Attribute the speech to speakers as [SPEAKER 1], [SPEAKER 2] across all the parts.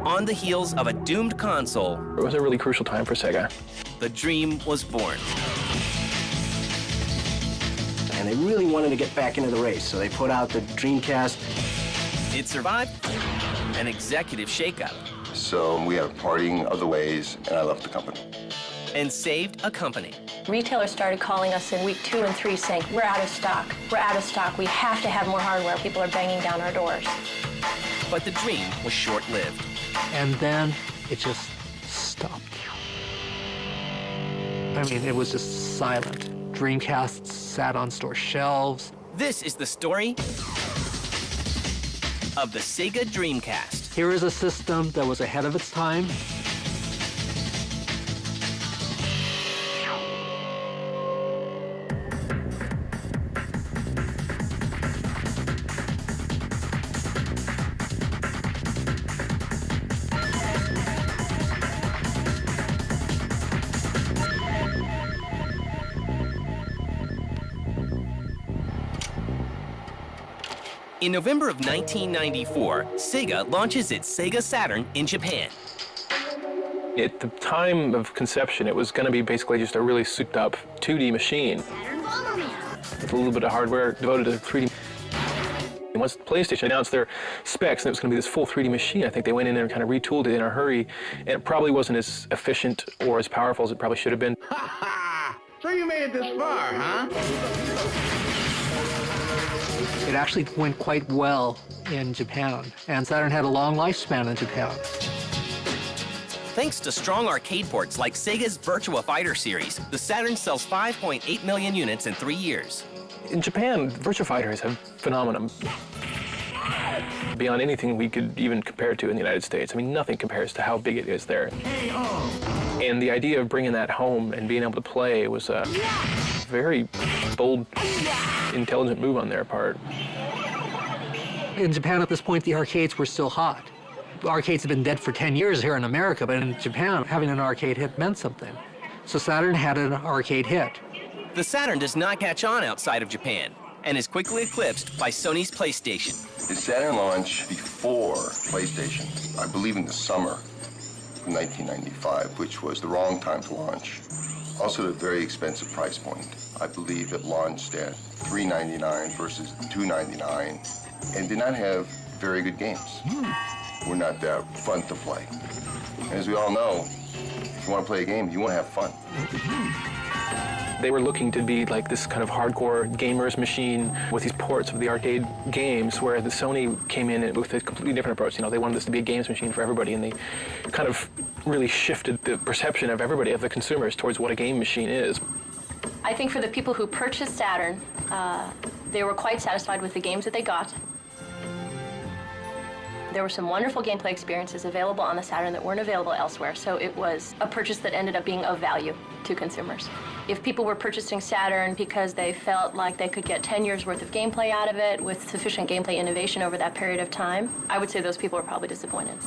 [SPEAKER 1] On the heels of a doomed console,
[SPEAKER 2] it was a really crucial time for Sega.
[SPEAKER 1] the dream was born.
[SPEAKER 3] And they really wanted to get back into the race, so they put out the Dreamcast.
[SPEAKER 1] It survived an executive shakeup
[SPEAKER 4] So we had parting other ways, and I left the company.
[SPEAKER 1] and saved a company.
[SPEAKER 5] Retailers started calling us in week 2 and 3 saying, we're out of stock, we're out of stock, we have to have more hardware. People are banging down our doors.
[SPEAKER 1] But the dream was short-lived.
[SPEAKER 6] And then it just stopped. I mean, it was just silent. Dreamcasts sat on store shelves.
[SPEAKER 1] This is the story of the Sega Dreamcast.
[SPEAKER 6] Here is a system that was ahead of its time.
[SPEAKER 1] In November of 1994, Sega launches its Sega Saturn in Japan.
[SPEAKER 2] At the time of conception, it was going to be basically just a really souped-up 2D machine with a little bit of hardware devoted to 3D. And once PlayStation announced their specs and it was going to be this full 3D machine, I think they went in there and kind of retooled it in a hurry, and it probably wasn't as efficient or as powerful as it probably should have been.
[SPEAKER 7] Ha ha! So you made it this far, huh?
[SPEAKER 6] It actually went quite well in Japan, and Saturn had a long lifespan in Japan.
[SPEAKER 1] Thanks to strong arcade ports like Sega's Virtua Fighter series, the Saturn sells 5.8 million units in 3 years.
[SPEAKER 2] In Japan, Virtua Fighter is a phenomenon beyond anything we could even compare it to in the United States. I mean, nothing compares to how big it is there. And the idea of bringing that home and being able to play was a very bold, intelligent move on their part.
[SPEAKER 6] In Japan at this point, the arcades were still hot. Arcades have been dead for 10 years here in America, but in Japan, having an arcade hit meant something. So Saturn had an arcade hit.
[SPEAKER 1] The Saturn does not catch on outside of Japan and is quickly eclipsed by Sony's PlayStation.
[SPEAKER 4] The Saturn launched before PlayStation, I believe in the summer of 1995, which was the wrong time to launch. Also at a very expensive price point. I believe it launched at $399 versus $299 and did not have very good games. Were not that fun to play. And as we all know, if you want to play a game, you want to have fun.
[SPEAKER 2] They were looking to be like this kind of hardcore gamers machine with these ports of the arcade games, where the Sony came in with a completely different approach. You know, they wanted this to be a games machine for everybody, and they kind of really shifted the perception of everybody, of the consumers, towards what a game machine is.
[SPEAKER 5] I think for the people who purchased Saturn, they were quite satisfied with the games that they got. There were some wonderful gameplay experiences available on the Saturn that weren't available elsewhere, so it was a purchase that ended up being of value to consumers. If people were purchasing Saturn because they felt like they could get 10 years worth of gameplay out of it with sufficient gameplay innovation over that period of time, I would say those people were probably disappointed.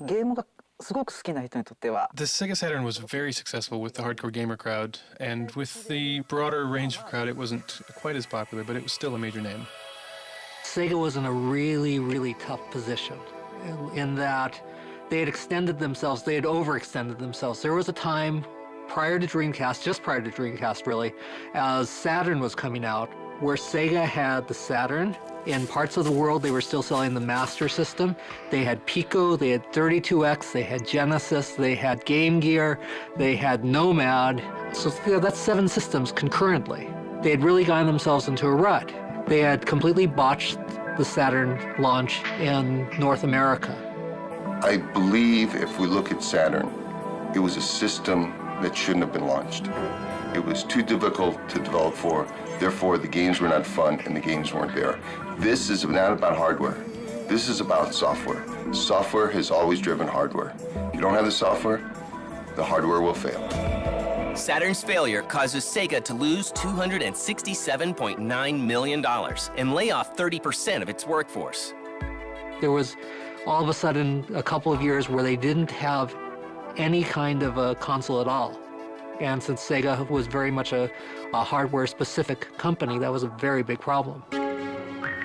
[SPEAKER 8] The
[SPEAKER 9] Sega Saturn was very successful with the hardcore gamer crowd, and with the broader range of crowd, it wasn't quite as popular, but it was still a major name.
[SPEAKER 6] Sega was in a really, really tough position in that they had extended themselves, they had overextended themselves. There was a time prior to Dreamcast, just prior to Dreamcast really, as Saturn was coming out, where Sega had the Saturn. In parts of the world, they were still selling the Master System. They had Pico, they had 32X, they had Genesis, they had Game Gear, they had Nomad. So that's 7 systems concurrently. They had really gotten themselves into a rut. They had completely botched the Saturn launch in North America.
[SPEAKER 4] I believe if we look at Saturn, it was a system that shouldn't have been launched. It was too difficult to develop for, therefore the games were not fun and the games weren't there. This is not about hardware. This is about software. Software has always driven hardware. If you don't have the software, the hardware will fail.
[SPEAKER 1] Saturn's failure causes Sega to lose $267.9 million and lay off 30% of its workforce.
[SPEAKER 6] There was all of a sudden a couple of years where they didn't have any kind of a console at all. And since Sega was very much a hardware-specific company, that was a very big problem.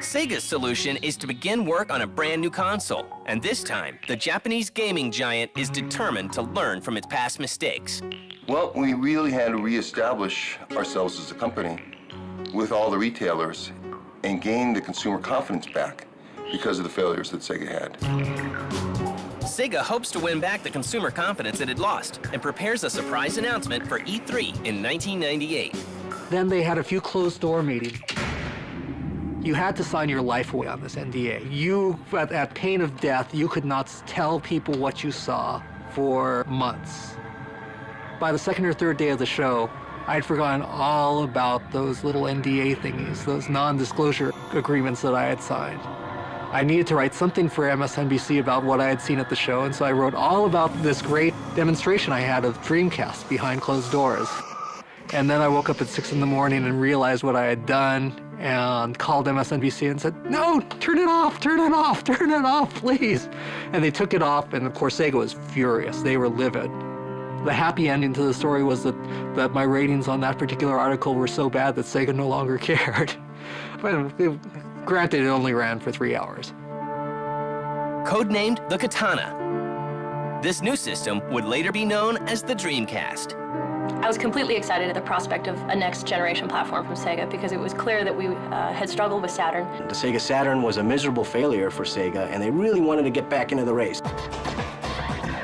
[SPEAKER 1] Sega's solution is to begin work on a brand new console, and this time, the Japanese gaming giant is determined to learn from its past mistakes.
[SPEAKER 4] Well, we really had to reestablish ourselves as a company with all the retailers and gain the consumer confidence back because of the failures that Sega had.
[SPEAKER 1] Sega hopes to win back the consumer confidence it had lost and prepares a surprise announcement for E3 in 1998.
[SPEAKER 6] Then they had a few closed-door meetings. You had to sign your life away on this NDA. You, at pain of death, you could not tell people what you saw for months. By the second or third day of the show, I'd forgotten all about those little NDA thingies, those non-disclosure agreements that I had signed. I needed to write something for MSNBC about what I had seen at the show, and so I wrote all about this great demonstration I had of Dreamcast behind closed doors. And then I woke up at 6 in the morning and realized what I had done and called MSNBC and said, "No, turn it off, turn it off, turn it off, please." And they took it off, and of course Sega was furious. They were livid. The happy ending to the story was that my ratings on that particular article were so bad that Sega no longer cared. But granted, it only ran for 3 hours.
[SPEAKER 1] Codenamed the Katana. This new system would later be known as the Dreamcast.
[SPEAKER 5] I was completely excited at the prospect of a next generation platform from Sega because it was clear that we had struggled with Saturn.
[SPEAKER 3] The Sega Saturn was a miserable failure for Sega, and they really wanted to get back into the race.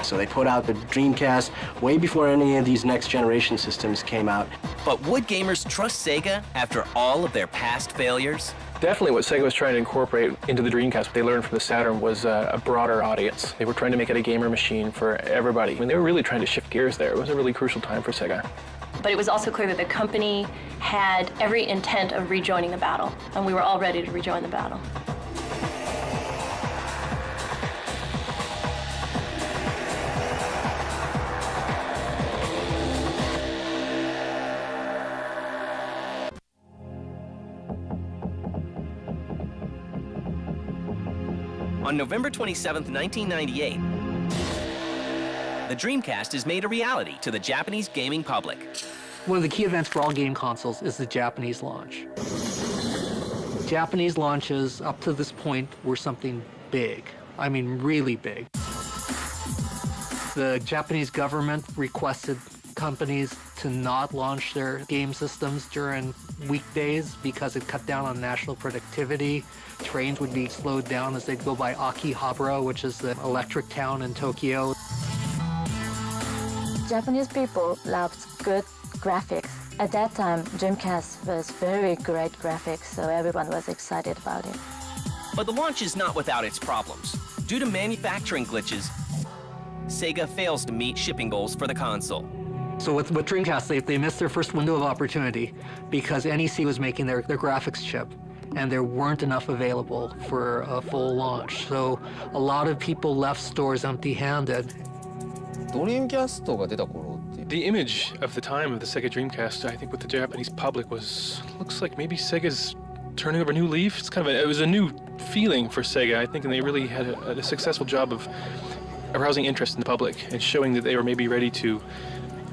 [SPEAKER 3] So they put out the Dreamcast way before any of these next generation systems came out.
[SPEAKER 1] But would gamers trust Sega after all of their past failures?
[SPEAKER 2] Definitely what Sega was trying to incorporate into the Dreamcast, what they learned from the Saturn, was a broader audience. They were trying to make it a gamer machine for everybody. I mean, they were really trying to shift gears there. It was a really crucial time for Sega.
[SPEAKER 5] But it was also clear that the company had every intent of rejoining the battle, and we were all ready to rejoin the battle.
[SPEAKER 1] On November 27, 1998, the Dreamcast is made a reality to the Japanese gaming public.
[SPEAKER 6] One of the key events for all game consoles is the Japanese launch. Japanese launches up to this point were something big. I mean, really big. The Japanese government requested companies to not launch their game systems during weekdays because it cut down on national productivity. Trains would be slowed down as they'd go by Akihabara, which is the electric town in Tokyo.
[SPEAKER 8] Japanese people loved good graphics. At that time, Dreamcast was very great graphics, so everyone was excited about it.
[SPEAKER 1] But the launch is not without its problems. Due to manufacturing glitches, Sega fails to meet shipping goals for the console.
[SPEAKER 6] So with Dreamcast, they missed their first window of opportunity because NEC was making their graphics chip, and there weren't enough available for a full launch. So a lot of people left stores empty-handed.
[SPEAKER 9] The image of the time of the Sega Dreamcast, I think, with the Japanese public looks like maybe Sega's turning over a new leaf. It's it was a new feeling for Sega, I think, and they really had a successful job of arousing interest in the public and showing that they were maybe ready to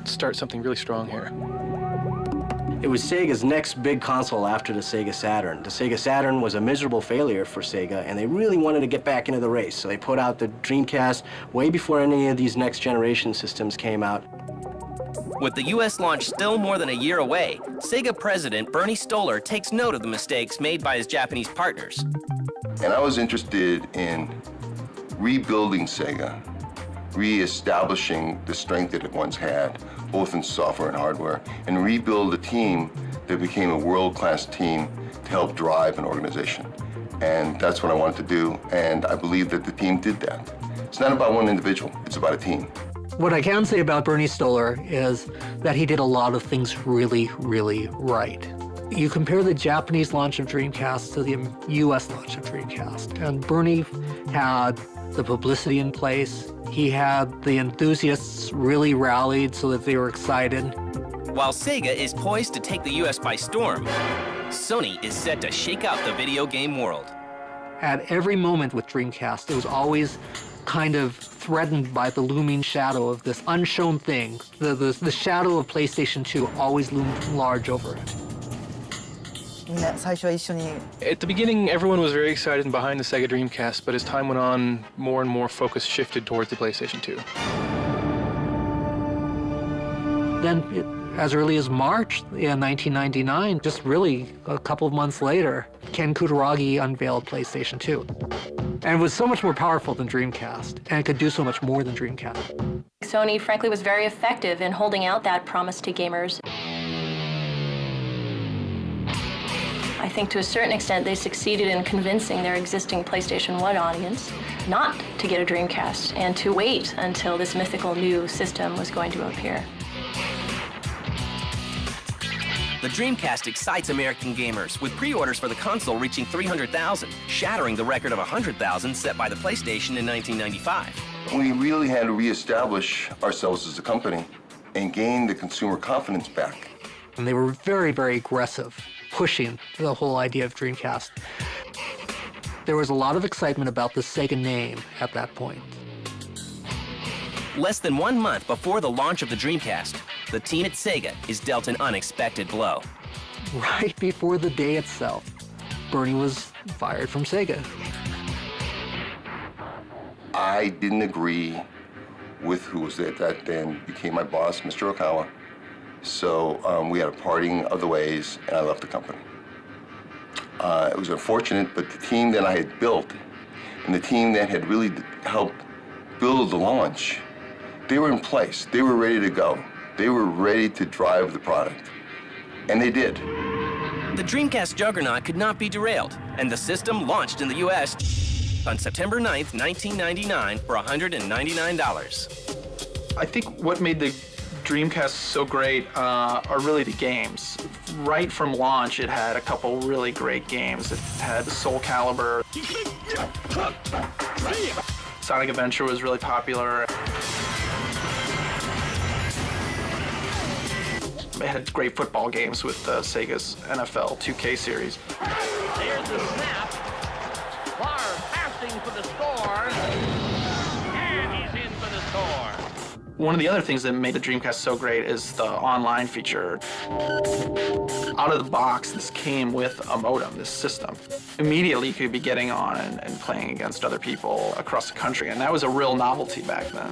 [SPEAKER 9] start something really strong here.
[SPEAKER 3] It was Sega's next big console after the Sega Saturn. The Sega Saturn was a miserable failure for Sega, and they really wanted to get back into the race. So they put out the Dreamcast way before any of these next generation systems came out.
[SPEAKER 1] With the US launch still more than a year away, Sega president Bernie Stolar takes note of the mistakes made by his Japanese partners.
[SPEAKER 4] And I was interested in rebuilding Sega, re-establishing the strength that it once had, both in software and hardware, and rebuild a team that became a world-class team to help drive an organization. And that's what I wanted to do, and I believe that the team did that. It's not about one individual, it's about a team.
[SPEAKER 6] What I can say about Bernie Stolar is that he did a lot of things really, really right. You compare the Japanese launch of Dreamcast to the US launch of Dreamcast, and Bernie had the publicity in place. He had the enthusiasts really rallied so that they were excited.
[SPEAKER 1] While Sega is poised to take the US by storm, Sony is set to shake up the video game world.
[SPEAKER 6] At every moment with Dreamcast, it was always kind of threatened by the looming shadow of this unshown thing. The shadow of PlayStation 2 always loomed large over it.
[SPEAKER 10] みんな最初は一緒に
[SPEAKER 9] At the beginning, everyone was very excited and behind the Sega Dreamcast, but as time went on, more and more focus shifted towards the PlayStation 2.
[SPEAKER 6] Then, as early as March in 1999, just really a couple of months later, Ken Kutaragi unveiled PlayStation 2. And it was so much more powerful than Dreamcast, and it could do so much more than Dreamcast.
[SPEAKER 5] Sony, frankly, was very effective in holding out that promise to gamers. I think to a certain extent they succeeded in convincing their existing PlayStation 1 audience not to get a Dreamcast and to wait until this mythical new system was going to appear.
[SPEAKER 1] The Dreamcast excites American gamers, with pre-orders for the console reaching 300,000, shattering the record of 100,000 set by the PlayStation in 1995.
[SPEAKER 4] We really had to reestablish ourselves as a company and gain the consumer confidence back.
[SPEAKER 6] And they were very, very aggressive, pushing the whole idea of Dreamcast. There was a lot of excitement about the Sega name at that point.
[SPEAKER 1] Less than 1 month before the launch of the Dreamcast, the team at Sega is dealt an unexpected blow.
[SPEAKER 6] Right before the day itself, Bernie was fired from Sega.
[SPEAKER 4] I didn't agree with who was at that then became my boss, Mr. Okawa. So we had a parting of the ways, and I left the company. It was unfortunate, but the team that I had built and the team that had really helped build the launch, they were in place. They were ready to go. They were ready to drive the product, and they did.
[SPEAKER 1] The Dreamcast juggernaut could not be derailed, and the system launched in the US on September 9th, 1999 for $199.
[SPEAKER 11] I think what made the Dreamcast so great are really the games. Right from launch, it had a couple really great games. It had Soul Calibur. Sonic Adventure was really popular. It had great football games with Sega's NFL 2K series.
[SPEAKER 7] There's the snap. Favre passing for the score. And he's in for the score.
[SPEAKER 11] One of the other things that made the Dreamcast so great is the online feature. Out of the box, this came with a modem, this system. Immediately, you could be getting on and playing against other people across the country, and that was a real novelty back then.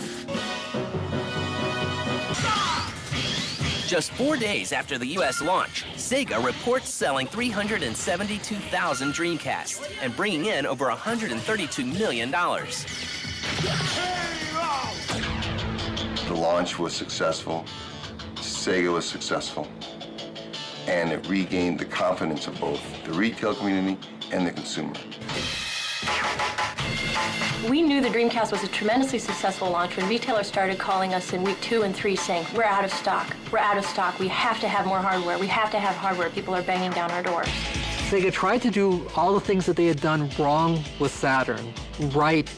[SPEAKER 1] Just 4 days after the US launch, Sega reports selling 372,000 Dreamcasts and bringing in over $132 million.
[SPEAKER 4] The launch was successful, Sega was successful, and it regained the confidence of both the retail community and the consumer.
[SPEAKER 5] We knew the Dreamcast was a tremendously successful launch when retailers started calling us in week 2 and 3 saying, we're out of stock, we're out of stock, we have to have more hardware, we have to have hardware, people are banging down our doors.
[SPEAKER 6] Sega tried to do all the things that they had done wrong with Saturn, right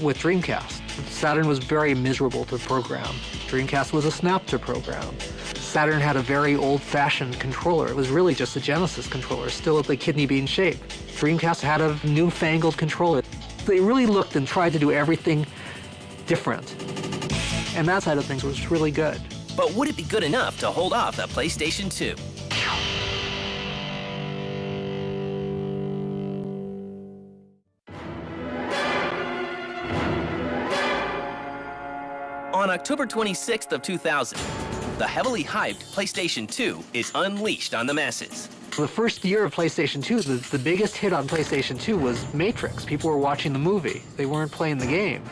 [SPEAKER 6] with Dreamcast. Saturn was very miserable to program. Dreamcast was a snap to program. Saturn had a very old-fashioned controller. It was really just a Genesis controller, still at the kidney bean shape. Dreamcast had a newfangled controller. They really looked and tried to do everything different. And that side of things was really good.
[SPEAKER 1] But would it be good enough to hold off the PlayStation 2? On October 26th of 2000, the heavily hyped PlayStation 2 is unleashed on the masses.
[SPEAKER 6] For the first year of PlayStation 2, the biggest hit on PlayStation 2 was Matrix. People were watching the movie. They weren't playing the game.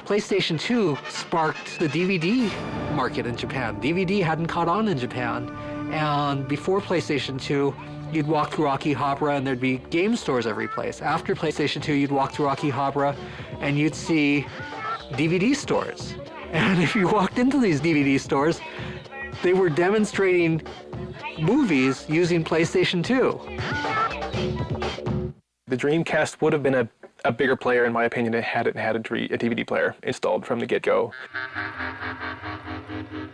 [SPEAKER 6] PlayStation 2 sparked the DVD market in Japan. DVD hadn't caught on in Japan. And before PlayStation 2, you'd walk through Akihabara and there'd be game stores every place. After PlayStation 2, you'd walk through Akihabara and you'd see DVD stores. And if you walked into these DVD stores, they were demonstrating movies using PlayStation 2.
[SPEAKER 2] The Dreamcast would have been a bigger player, in my opinion, had it had a DVD player installed from the get-go.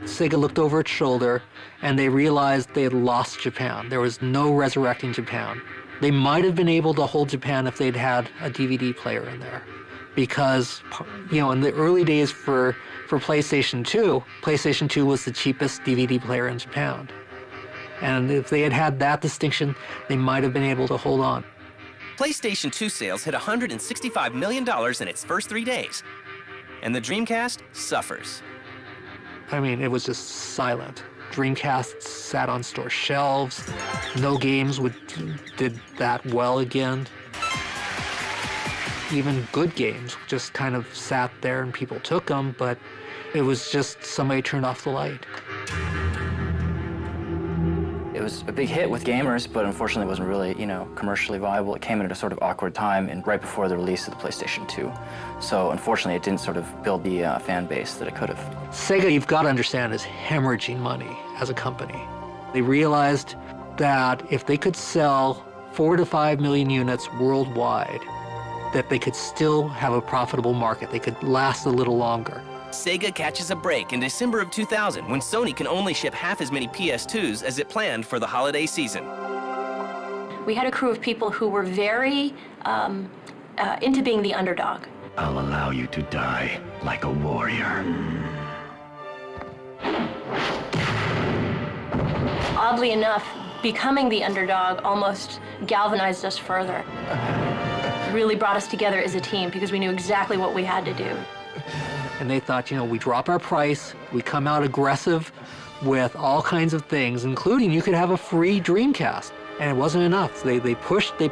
[SPEAKER 6] Sega looked over its shoulder and they realized they had lost Japan. There was no resurrecting Japan. They might have been able to hold Japan if they'd had a DVD player in there. Because, you know, in the early days for PlayStation 2, PlayStation 2 was the cheapest DVD player in Japan. And if they had had that distinction, they might have been able to hold on.
[SPEAKER 1] PlayStation 2 sales hit $165 million in its first 3 days, and the Dreamcast suffers.
[SPEAKER 6] I mean, it was just silent. Dreamcast sat on store shelves. No games did that well again. Even good games just kind of sat there and people took them, but it was just somebody turned off the light.
[SPEAKER 10] It was a big hit with gamers, but unfortunately it wasn't really, commercially viable. It came at a sort of awkward time and right before the release of the PlayStation 2. So unfortunately it didn't sort of build the fan base that it could have.
[SPEAKER 6] Sega, you've got to understand, is hemorrhaging money as a company. They realized that if they could sell 4 to 5 million units worldwide, that they could still have a profitable market. They could last a little longer.
[SPEAKER 1] Sega catches a break in December of 2000 when Sony can only ship half as many PS2s as it planned for the holiday season.
[SPEAKER 5] We had a crew of people who were very into being the underdog.
[SPEAKER 12] I'll allow you to die like a warrior.
[SPEAKER 5] Oddly enough, becoming the underdog almost galvanized us further. Really brought us together as a team because we knew exactly what we had to do.
[SPEAKER 6] And they thought, we drop our price, we come out aggressive with all kinds of things, including you could have a free Dreamcast. And it wasn't enough. They pushed. And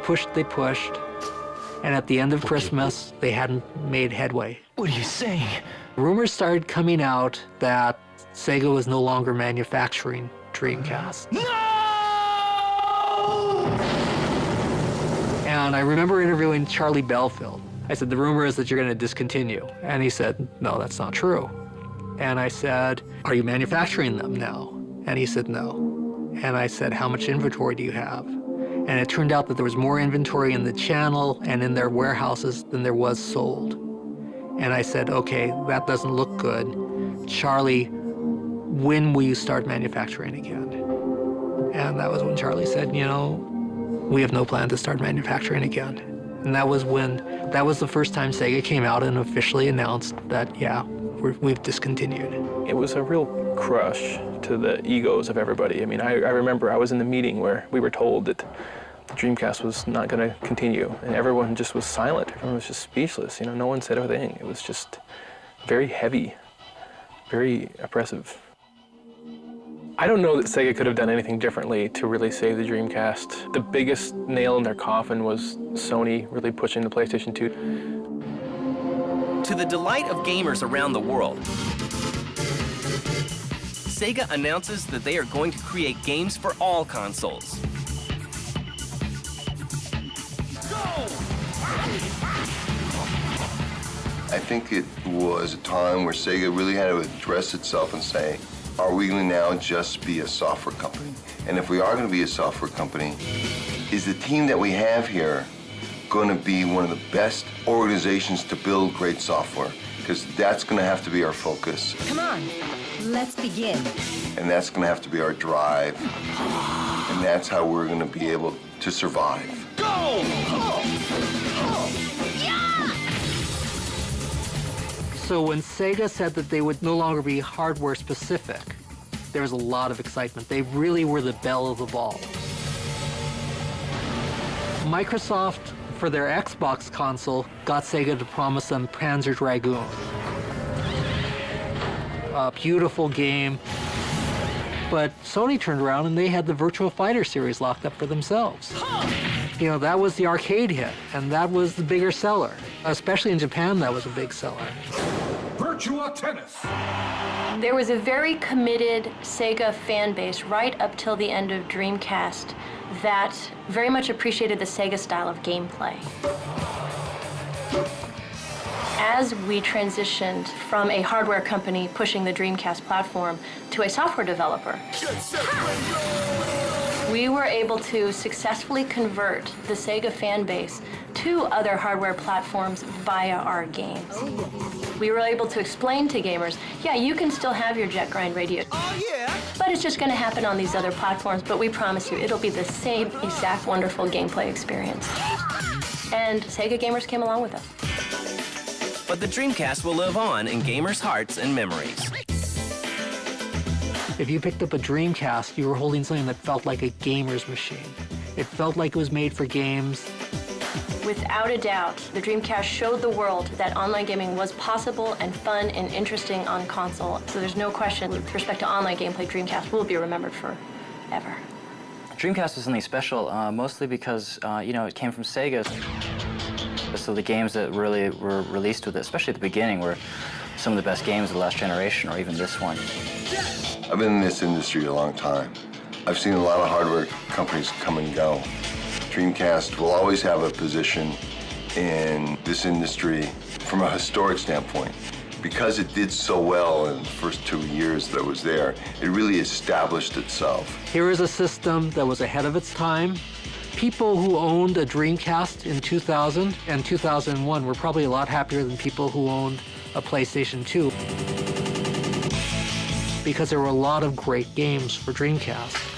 [SPEAKER 6] at the end of Christmas, they hadn't made headway.
[SPEAKER 12] What are you saying?
[SPEAKER 6] Rumors started coming out that Sega was no longer manufacturing Dreamcast.
[SPEAKER 12] No!
[SPEAKER 6] And I remember interviewing Charlie Belfield. I said, the rumor is that you're going to discontinue. And he said, no, that's not true. And I said, are you manufacturing them now? And he said, no. And I said, how much inventory do you have? And it turned out that there was more inventory in the channel and in their warehouses than there was sold. And I said, okay, that doesn't look good. Charlie, when will you start manufacturing again? And that was when Charlie said, we have no plan to start manufacturing again. And that was the first time Sega came out and officially announced that, yeah, we've discontinued.
[SPEAKER 2] It was a real crush to the egos of everybody. I mean, I remember I was in the meeting where we were told that the Dreamcast was not going to continue, and everyone just was silent. Everyone was just speechless. No one said a thing. It was just very heavy, very oppressive. I don't know that Sega could have done anything differently to really save the Dreamcast. The biggest nail in their coffin was Sony really pushing the PlayStation 2.
[SPEAKER 1] To the delight of gamers around the world, Sega announces that they are going to create games for all consoles.
[SPEAKER 4] I think it was a time where Sega really had to address itself and say, are we going to now just be a software company? And if we are going to be a software company, is the team that we have here going to be one of the best organizations to build great software? Because that's going to have to be our focus.
[SPEAKER 13] Come on, let's begin.
[SPEAKER 4] And that's going to have to be our drive. And that's how we're going to be able to survive.
[SPEAKER 13] Go!
[SPEAKER 6] So when Sega said that they would no longer be hardware specific, there was a lot of excitement. They really were the belle of the ball. Microsoft, for their Xbox console, got Sega to promise them Panzer Dragoon. A beautiful game. But Sony turned around and they had the Virtua Fighter series locked up for themselves. That was the arcade hit, and that was the bigger seller. Especially in Japan, that was a big seller.
[SPEAKER 13] Virtua Tennis.
[SPEAKER 5] There was a very committed Sega fan base right up till the end of Dreamcast that very much appreciated the Sega style of gameplay. As we transitioned from a hardware company pushing the Dreamcast platform to a software developer, we were able to successfully convert the Sega fan base to other hardware platforms via our games. We were able to explain to gamers, yeah, you can still have your jet grind radio, but it's just going to happen on these other platforms, but we promise you it'll be the same exact wonderful gameplay experience. And Sega gamers came along with us.
[SPEAKER 1] But the Dreamcast will live on in gamers' hearts and memories.
[SPEAKER 6] If you picked up a Dreamcast, you were holding something that felt like a gamer's machine. It felt like it was made for games.
[SPEAKER 5] Without a doubt, the Dreamcast showed the world that online gaming was possible and fun and interesting on console. So there's no question with respect to online gameplay, Dreamcast will be remembered forever.
[SPEAKER 10] Dreamcast was something special, mostly because, you know, it came from Sega. So the games that really were released with it, especially at the beginning, were some of the best games of the last generation, or even this one.
[SPEAKER 4] I've been in this industry a long time. I've seen a lot of hardware companies come and go. Dreamcast will always have a position in this industry from a historic standpoint. Because it did so well in the first 2 years that it was there, it really established itself.
[SPEAKER 6] Here is a system that was ahead of its time. People who owned a Dreamcast in 2000 and 2001 were probably a lot happier than people who owned a PlayStation 2. Because there were a lot of great games for Dreamcast.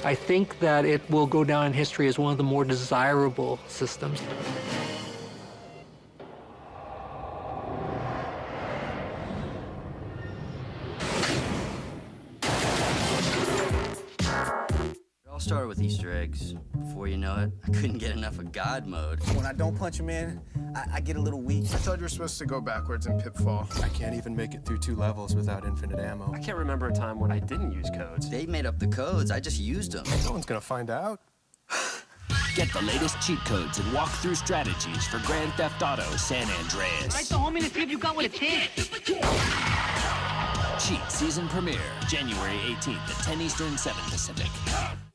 [SPEAKER 6] I think that it will go down in history as one of the more desirable systems.
[SPEAKER 14] It all started with Easter eggs. Before you know it, I couldn't get enough of God mode.
[SPEAKER 15] When I don't punch him in, I get a little weak.
[SPEAKER 16] I thought you were supposed to go backwards in Pitfall. I can't even make it through 2 levels without infinite ammo.
[SPEAKER 17] I can't remember a time when I didn't use codes.
[SPEAKER 14] They made up the codes. I just used them.
[SPEAKER 16] No one's gonna find out.
[SPEAKER 18] Get the latest cheat codes and walk-through strategies for Grand Theft Auto San Andreas.
[SPEAKER 19] Right, the homie, to see if you got what it takes.
[SPEAKER 18] Cheat season premiere, January 18th at 10 Eastern, 7 Pacific.